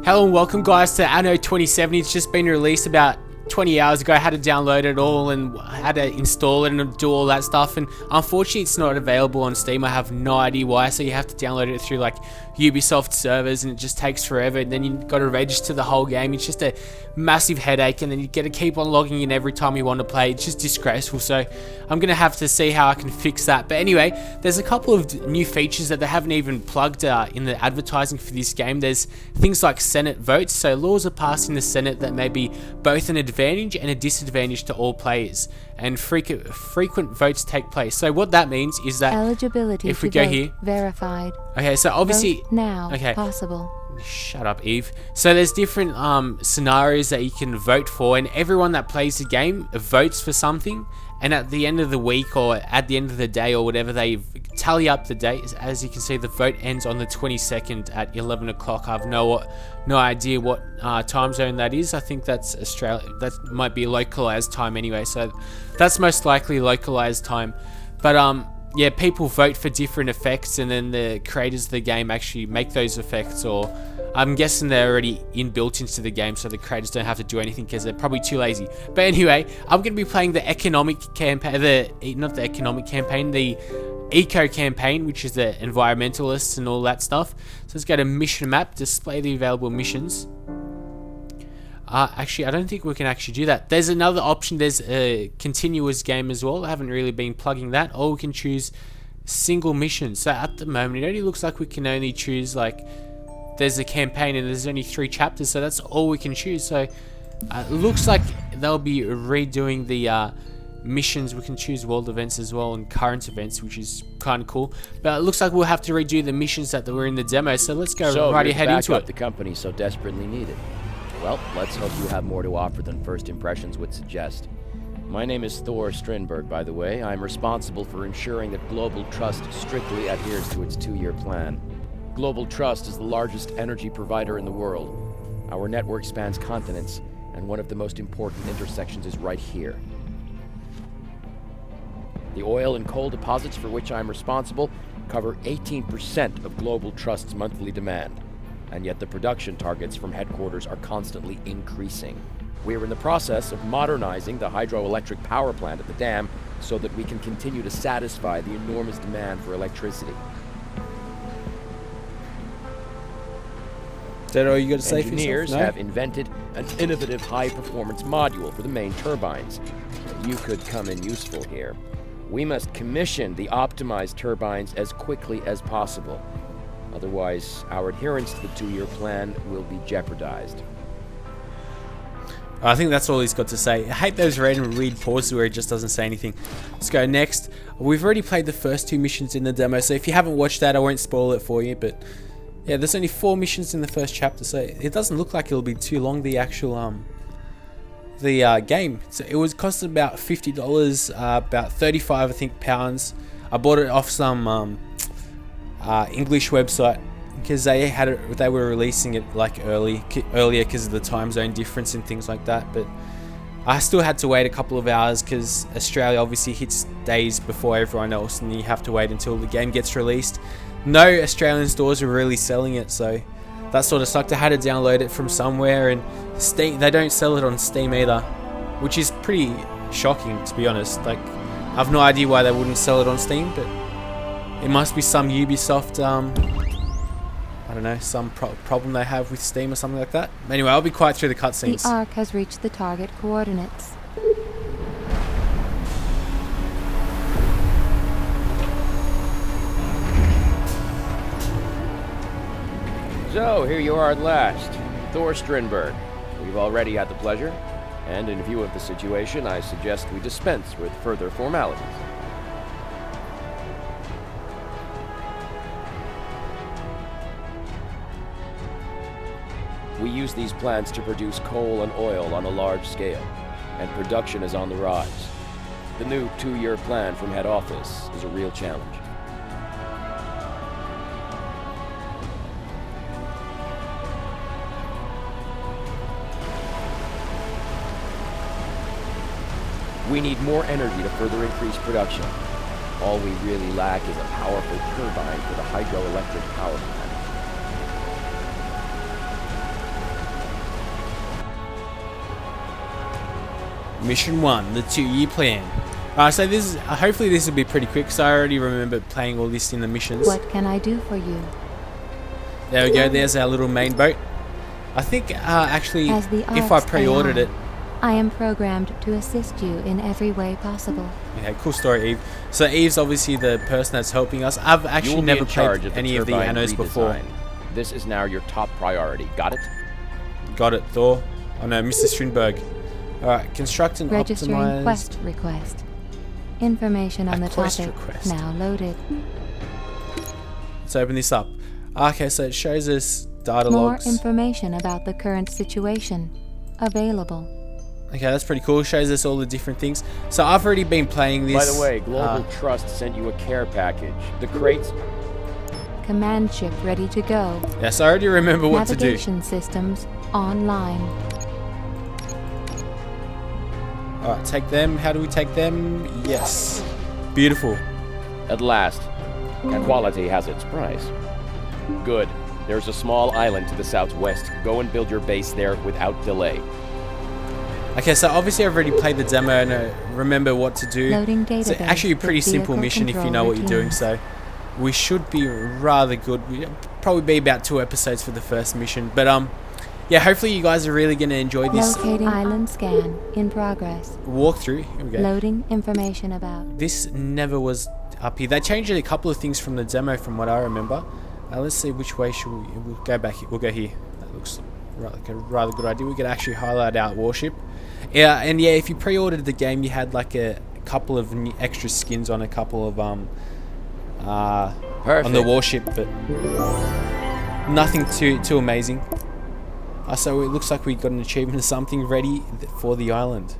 Hello and welcome guys to Anno 2070. It's just been released about 20 hours ago. I had to download it all and had to install it and do all that stuff, and unfortunately it's not available on Steam. I have no idea why, so you have to download it through like Ubisoft servers, and it just takes forever, and then you've got to register the whole game. It's just a massive headache, and then you get to keep on logging in every time you want to play. It's just disgraceful, so I'm gonna have to see how I can fix that. But anyway, there's a couple of new features that they haven't even plugged in the advertising for this game. There's things like Senate votes, so laws are passed in the Senate that may be both an advantage and a disadvantage to all players, and frequent votes take place. So what that means is that eligibility if we to go vote here, verified. Okay, so obviously Vote now okay. possible. Shut up, Eve. So there's different scenarios that you can vote for, and everyone that plays the game votes for something, and at the end of the week or at the end of the day or whatever, they tally up the dates. As you can see, the vote ends on the 22nd at 11 o'clock. I have no idea what time zone that is. I think that's Australia. That might be localized time anyway, so that's most likely localized time. But yeah, people vote for different effects, and then the creators of the game actually make those effects, or I'm guessing they're already inbuilt into the game, so the creators don't have to do anything because they're probably too lazy. But anyway, I'm going to be playing the economic campaign, not the economic campaign, the eco campaign, which is the environmentalists and all that stuff. So let's go to mission map, display the available missions. Actually, I don't think we can actually do that. There's another option. There's a continuous game as well. I haven't really been plugging that. Or we can choose single missions. So at the moment, it only looks like we can only choose, like, there's a campaign and there's only 3 chapters. So that's all we can choose. So it looks like they'll be redoing the missions. We can choose world events as well and current events, which is kind of cool. But it looks like we'll have to redo the missions that were in the demo. So let's go right ahead into it. The company so desperately needed. Well, let's hope you have more to offer than first impressions would suggest. My name is Thor Strindberg, by the way. I'm responsible for ensuring that Global Trust strictly adheres to its 2-year plan. Global Trust is the largest energy provider in the world. Our network spans continents, and one of the most important intersections is right here. The oil and coal deposits for which I'm responsible cover 18% of Global Trust's monthly demand. And yet the production targets from headquarters are constantly increasing. We're in the process of modernizing the hydroelectric power plant at the dam so that we can continue to satisfy the enormous demand for electricity. Is that all you got to say for yourself? Engineers have invented an innovative high-performance module for the main turbines. You could come in useful here. We must commission the optimized turbines as quickly as possible. Otherwise, our adherence to the 2-year plan will be jeopardized. I think that's all he's got to say. I hate those random weird pauses where it just doesn't say anything. Let's go next. We've already played the first 2 missions in the demo, so if you haven't watched that, I won't spoil it for you. But yeah, there's only 4 missions in the first chapter, so it doesn't look like it'll be too long, the actual game. So it was costing about $50, about 35 I think pounds. I bought it off some English website because they were releasing it like earlier because of the time zone difference and things like that. But I still had to wait a couple of hours because Australia obviously hits days before everyone else, and you have to wait until the game gets released. No Australian stores were really selling it, so that sort of sucked. I had to download it from somewhere, and Steam, they don't sell it on Steam either, which is pretty shocking, to be honest. Like, I have no idea why they wouldn't sell it on Steam, but it must be some Ubisoft, I don't know, some problem they have with Steam or something like that. Anyway, I'll be quiet through the cutscenes. The Ark has reached the target coordinates. So, here you are at last, Thor Strindberg. We've already had the pleasure, and in view of the situation, I suggest we dispense with further formalities. We use these plants to produce coal and oil on a large scale, and production is on the rise. The new 2-year plan from head office is a real challenge. We need more energy to further increase production. All we really lack is a powerful turbine for the hydroelectric power plant. Mission 1, the 2-year plan. So this is, hopefully this will be pretty quick, because I already remember playing all this in the missions. What can I do for you? There we go, there's our little main boat. I think actually, As the if I Ark's pre-ordered AI, it... I am programmed to assist you in every way possible. Okay, cool story, Eve. So Eve's obviously the person that's helping us. I've You actually will be never in charge played of any of the turbine Annos before. redesign. This is now your top priority. Got it? Got it, Thor. Oh no, Mr. Strindberg. Alright, construct and Registering optimize... quest request. Information on A the quest topic request. now loaded. Let's open this up. Okay, so it shows us data More logs. information about the current situation available. Okay, that's pretty cool. Shows us all the different things. So I've already been playing this. By the way, Global Trust sent you a care package. The crates... Command ship ready to go. Yes, I already remember what to do. Navigation systems online. Alright, take them. How do we take them? Yes. Beautiful. At last. Quality has its price. Good. There's a small island to the southwest. Go and build your base there without delay. Okay, so obviously I've already played the demo and I remember what to do. Loading It's database actually a pretty with simple vehicle mission if you control know what you're doing, routines. so we should be rather good. We'll probably be about 2 episodes for the first mission, but yeah, hopefully you guys are really going to enjoy this Locating island scan in progress. walkthrough. Here we go. Loading information about. This never was up here. They changed a couple of things from the demo from what I remember. Let's see which way should we... We'll go back here. We'll go here. That looks like a rather good idea. We could actually highlight our warship. Yeah, and yeah, if you pre-ordered the game, you had like a couple of extra skins on a couple of on the warship, but nothing too amazing. So it looks like we got an achievement of something ready for the island.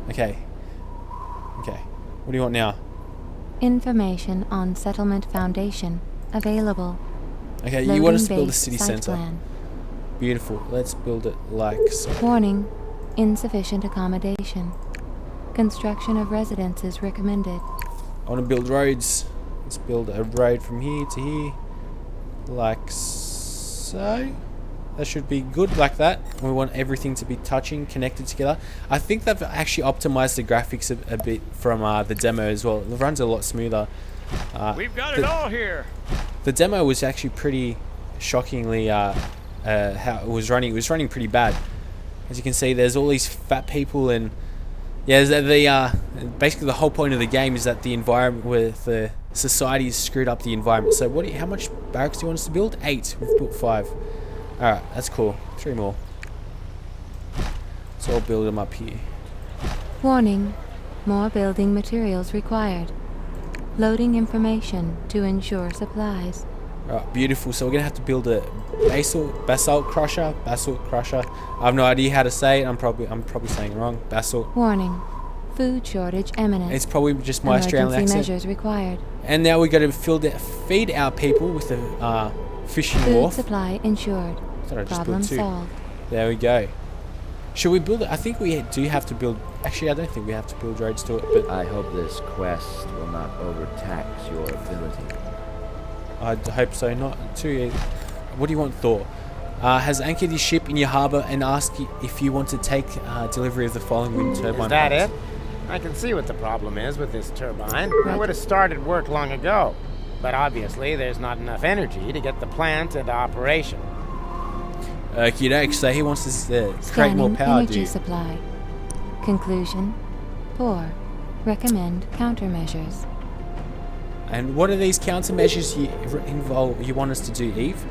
Okay. What do you want now? Information on settlement foundation available. Okay, you want us to build a Loading city base site center. plan. Beautiful. Let's build it like so. Warning: insufficient accommodation. Construction of residences recommended. I want to build roads. Let's build a road from here to here, like so. That should be good, like that. We want everything to be touching, connected together. I think they've actually optimized the graphics a bit from the demo as well. It runs a lot smoother. We've got it all here. The demo was actually pretty shockingly how it was running. It was running pretty bad. As you can see, there's all these fat people, and yeah, basically the whole point of the game is that the environment with the society has screwed up the environment. So how much barracks do you want us to build? 8. We've built 5. Alright, that's cool. 3 more. So I'll build them up here. Warning: more building materials required. Loading information to ensure supplies. Alright, beautiful. So we're gonna have to build a basalt crusher. I have no idea how to say it. I'm probably saying it wrong. Basalt. Warning: food shortage imminent. It's probably just my Emergency Australian accent. measures required. And now we got to feed our people with the fishing Food wharf. supply ensured. I thought I just Problem built 2. solved. There we go. Should we build it? I think we do have to build... Actually, I don't think we have to build roads to it, but I hope this quest will not overtax your ability. I hope so. Not too... What do you want, Thor? Has anchored his ship in your harbour and asked you if you want to take delivery of the following wind turbine. Is that plants. it? I can see what the problem is with this turbine. I would have started work long ago. But obviously, there's not enough energy to get the plant into operation. Okie doke, so he wants us to create Scanning more power, energy dude. supply. Conclusion: poor. Recommend countermeasures. And what are these countermeasures you want us to do, Eve?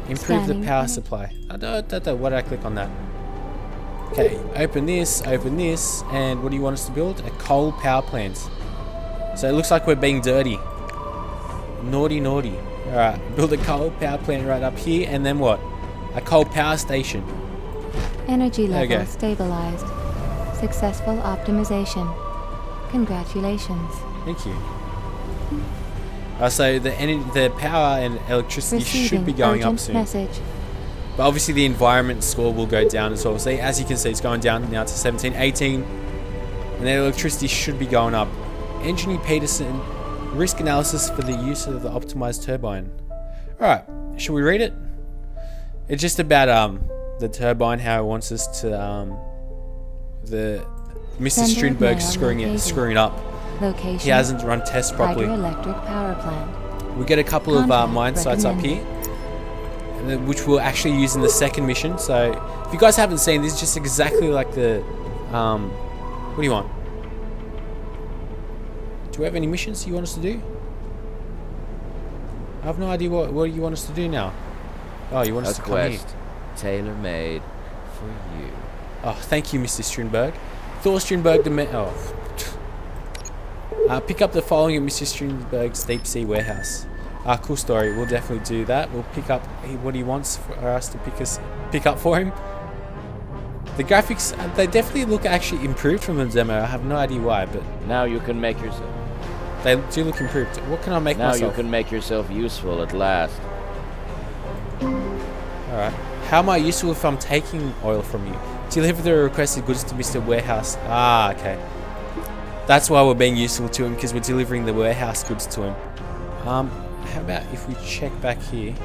Improve the Scanning power energy. supply. Why did I click on that? Okay, open this, and what do you want us to build? A coal power plant. So it looks like we're being dirty. Naughty. Alright, build a coal power plant right up here, and then what? A coal power station. Energy There we go. level stabilized. Successful optimization. Congratulations. Thank you. So the power and electricity should be going up urgent soon. message. But obviously the environment score will go down as well. So as you can see, it's going down now to 17, 18. And then electricity should be going up. Engineer Peterson, risk analysis for the use of the optimized turbine. Alright, should we read it? It's just about the turbine, how it wants us to Mr. Sender Strindberg mail screwing located. up. Location. He hasn't run tests properly. Hydroelectric power plant. We get a couple of Contact mine sites up recommended. here, and then, which we'll actually use in the second mission. So if you guys haven't seen, this is just exactly like the what do you want? Do we have any missions you want us to do? I have no idea what you want us to do now. Oh, you want us A to come here? quest tailor-made for you. Oh, thank you, Mr. Strindberg. Thor Strindberg, pick up the following at Mr. Strindberg's deep sea warehouse. Cool story. We'll definitely do that. We'll pick up what he wants for us to pick up for him. The graphics, they definitely look actually improved from the demo. I have no idea why, but Now you can make yourself. they do look improved. What can I make Now myself? you can make yourself useful at last. Alright. How am I useful if I'm taking oil from you? Deliver the requested goods to Mr. Warehouse. Ah, okay. That's why we're being useful to him, because we're delivering the warehouse goods to him. How about if we check back here?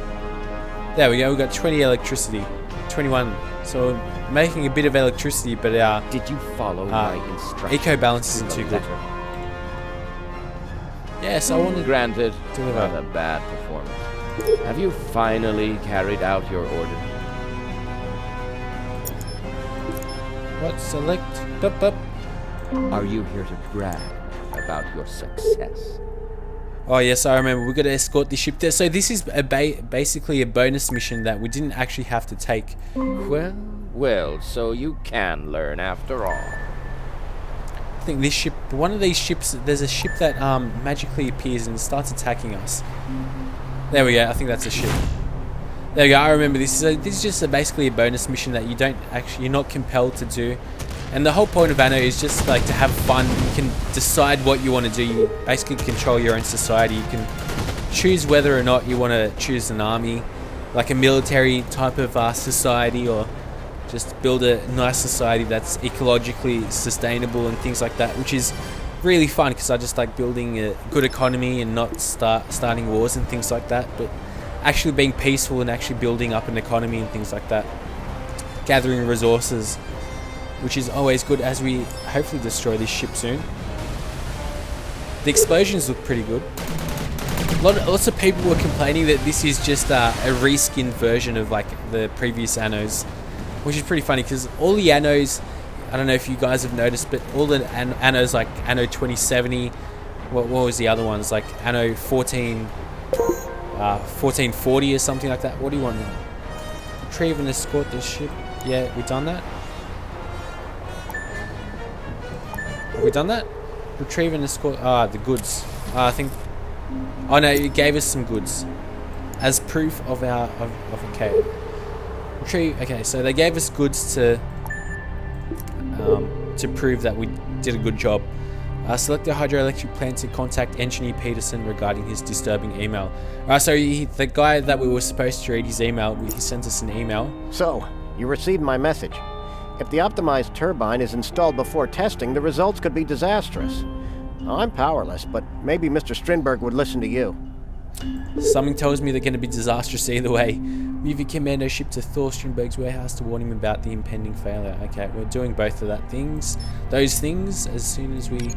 There we go, we've got 20 electricity. 21. So we're making a bit of electricity, but our Did you follow my instructions? eco balance isn't too good. Yes, I want to Granted, deliver. not a bad performance. Have you finally carried out your order? What? Select. Up. Are you here to brag about your success? Oh yes, I remember. We've got to escort the ship there. So this is basically a bonus mission that we didn't actually have to take. Well, so you can learn after all. I think this ship, one of these ships, there's a ship that magically appears and starts attacking us. There we go. I think that's a ship. There we go. I remember this. This is just basically a bonus mission that you're not compelled to do. And the whole point of Anno is just like to have fun. You can decide what you want to do. You basically control your own society. You can choose whether or not you want to choose an army, like a military type of society, or just build a nice society that's ecologically sustainable and things like that, which is really fun because I just like building a good economy and not starting wars and things like that, but actually being peaceful and actually building up an economy and things like that, gathering resources, which is always good as we hopefully destroy this ship soon. The explosions look pretty good. Lots of people were complaining that this is just a reskinned version of like the previous Annos, which is pretty funny because all the Annos, I don't know if you guys have noticed, but all the Annos like Anno 2070, what was the other ones, like Anno 1440 or something like that. What do you want now? Retrieve and escort this ship. Yeah, we've done that. Have we done that? Retrieve and escort. The goods. I think. Oh no, it gave us some goods as proof of our okay. Retrieve. Okay, so they gave us goods to prove that we did a good job. Select the hydroelectric plant to contact Engineer Peterson regarding his disturbing email. So the guy that we were supposed to read his email, he sent us an email. So, you received my message. If the optimized turbine is installed before testing, the results could be disastrous. I'm powerless, but maybe Mr. Strindberg would listen to you. Something tells me they're going to be disastrous either way. Move your commando ship to Thor Strindberg's warehouse to warn him about the impending failure. Okay, we're doing both of those things as soon as we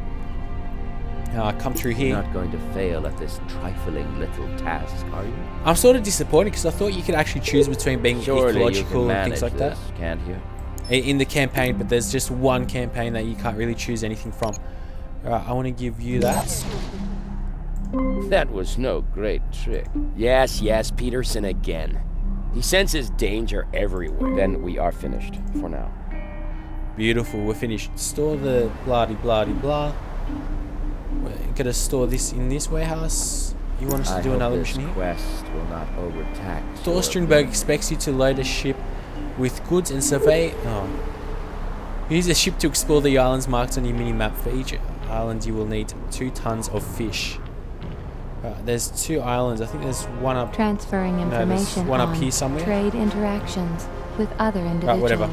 come through here. You're not going to fail at this trifling little task, are you? I'm sort of disappointed because I thought you could actually choose between being Surely ecological you can and things like manage that this, can't you? in the campaign, but there's just one campaign that you can't really choose anything from. Alright, I want to give you that. That was no great trick. Yes, Peterson again. He senses danger everywhere. Then we are finished for now. Beautiful, we're finished. Store the blah-de-blah-de-blah. We're gonna store this in this warehouse. You want us to do another mission here? Quest will not overtax. Thor Strindberg expects you to load a ship with goods and survey. Use a ship to explore the islands marked on your mini-map. For each island you will need 2 tons of fish. There's 2 islands. I think there's one up. Transferring information one up on here somewhere. trade interactions with other individuals. Whatever.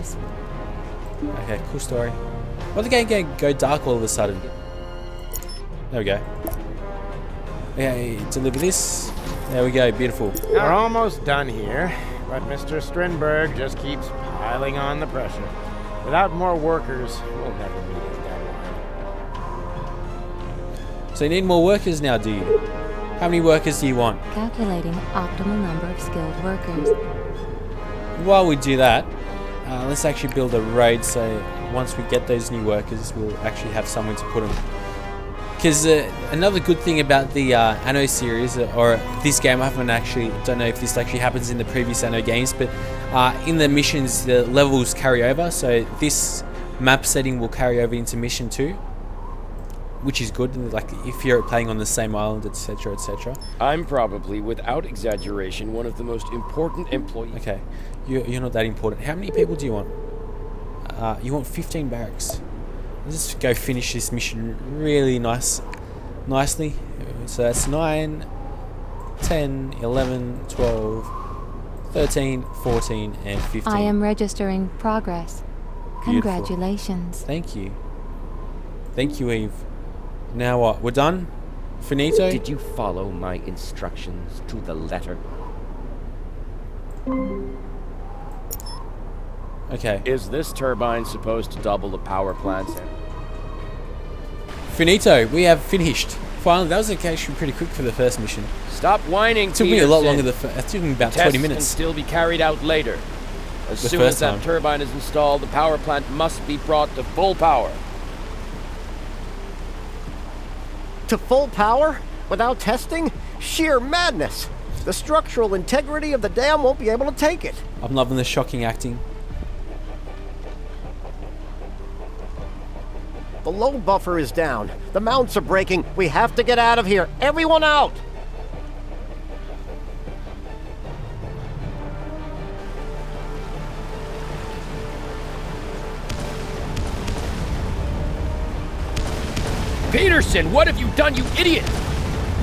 Okay, cool story. Why the game go dark all of a sudden? There we go. Okay, deliver this. There we go, beautiful. We're almost done here, but Mr. Strindberg just keeps piling on the pressure. Without more workers, we'll never meet the deadline. So you need more workers now, do you? How many workers do you want? Calculating optimal number of skilled workers. While we do that, let's actually build a road, so once we get those new workers, we'll actually have somewhere to put them. Because another good thing about the Anno series, or this game, I don't know if this actually happens in the previous Anno games, but in the missions, the levels carry over, so this map setting will carry over into mission 2, which is good, like if you're playing on the same island, etc, etc. I'm probably, without exaggeration, one of the most important employees. Okay, you're not that important. How many people do you want? You want 15 barracks. Let's just go finish this mission really nicely. So that's 9, 10, 11, 12, 13, 14, and 15. I am registering progress. Beautiful. Congratulations. Thank you. Thank you, Eve. Now what? We're done? Finito? Did you follow my instructions to the letter? Okay. Is this turbine supposed to double the power plant's energy? Finito, we have finished. Finally, that was actually pretty quick for the first mission. Stop whining, It took me a lot longer. It took me about 20 minutes. Tests can still be carried out later. As The soon first as that time. turbine is installed, the power plant must be brought to full power. To full power? Without testing? Sheer madness! The structural integrity of the dam won't be able to take it. I'm loving the shocking acting. The load buffer is down. The mounts are breaking. We have to get out of here. Everyone out! Peterson, what have you done, you idiot?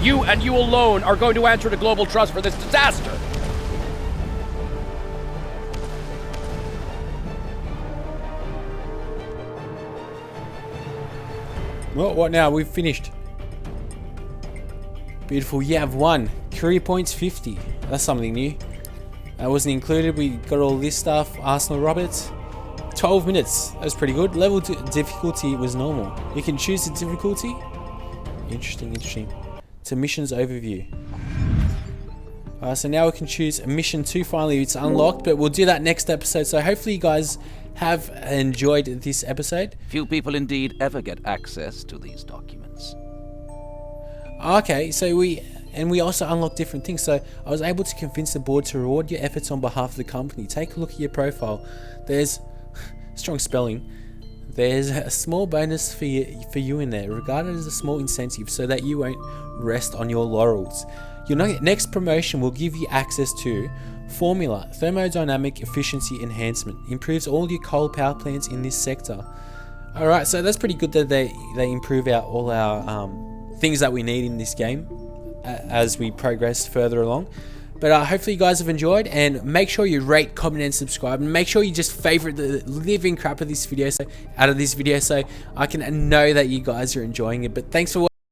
You and you alone are going to answer to Global Trust for this disaster. Well, what now? We've finished. Beautiful. You have won. Career points 50. That's something new. That wasn't included. We got all this stuff. Arsenal Roberts. 12 minutes. That was pretty good. Level difficulty was normal. You can choose the difficulty. Interesting. To missions overview. So now we can choose mission 2. Finally, it's unlocked, but we'll do that next episode. So hopefully you guys have enjoyed this episode. Few people indeed ever get access to these documents. Okay, so we also unlocked different things. So I was able to convince the board to reward your efforts on behalf of the company. Take a look at your profile. There's strong spelling. There's a small bonus for you in there, regarded as a small incentive so that you won't rest on your laurels. Your next promotion will give you access to Formula, Thermodynamic Efficiency Enhancement. Improves all your coal power plants in this sector. Alright, so that's pretty good that they improve all our things that we need in this game as we progress further along. But hopefully you guys have enjoyed, and make sure you rate, comment, and subscribe, and make sure you just favorite the living crap of this video, so I can know that you guys are enjoying it. But thanks for watching.